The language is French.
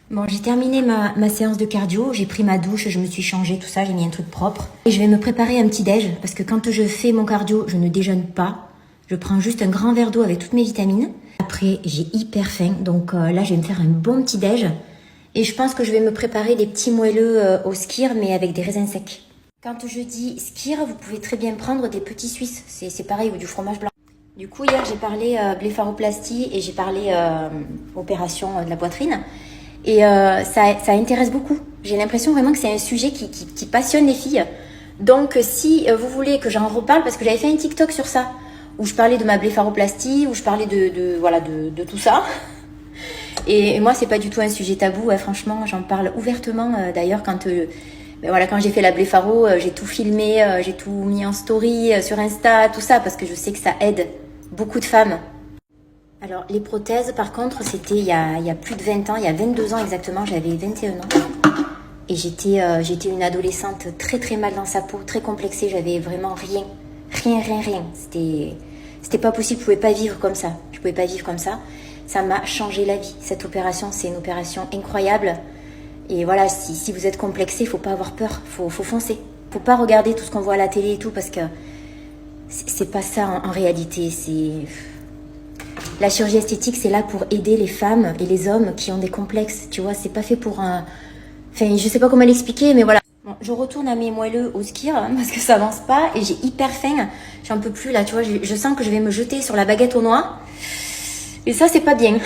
Bon, j'ai terminé ma séance de cardio, j'ai pris ma douche, je me suis changée, tout ça, j'ai mis un truc propre. Et je vais me préparer un petit déj, parce que quand je fais mon cardio, je ne déjeune pas. Je prends juste un grand verre d'eau avec toutes mes vitamines. Après, j'ai hyper faim, donc là, je vais me faire un bon petit déj. Et je pense que je vais me préparer des petits moelleux au skyr, mais avec des raisins secs. Quand je dis skyr, vous pouvez très bien prendre des petits suisses, c'est pareil, ou du fromage blanc. Du coup, hier, j'ai parlé blépharoplastie et j'ai parlé opération de la poitrine. Et ça intéresse beaucoup. J'ai l'impression vraiment que c'est un sujet qui passionne les filles. Donc si vous voulez que j'en reparle, parce que j'avais fait un TikTok sur ça, où je parlais de ma blépharoplastie, où je parlais de tout ça. Et moi, c'est pas du tout un sujet tabou, hein, franchement, j'en parle ouvertement. D'ailleurs, quand j'ai fait la blépharo, j'ai tout filmé, j'ai tout mis en story sur Insta, tout ça, parce que je sais que ça aide beaucoup de femmes. Alors, les prothèses, par contre, c'était il y a plus de 20 ans, il y a 22 ans exactement, j'avais 21 ans. Et j'étais une adolescente très très mal dans sa peau, très complexée, j'avais vraiment rien. C'était pas possible, je pouvais pas vivre comme ça. Je pouvais pas vivre comme ça. Ça m'a changé la vie. Cette opération, c'est une opération incroyable. Et voilà, si vous êtes complexé, faut pas avoir peur, faut foncer. Faut pas regarder tout ce qu'on voit à la télé et tout, parce que c'est pas ça en réalité, La chirurgie esthétique, c'est là pour aider les femmes et les hommes qui ont des complexes. Tu vois, c'est pas fait pour un... Enfin, je sais pas comment l'expliquer, mais voilà. Bon, je retourne à mes moelleux au skyr, hein, parce que ça avance pas et j'ai hyper faim. J'en peux plus là, tu vois. Je sens que je vais me jeter sur la baguette aux noix. Et ça, c'est pas bien.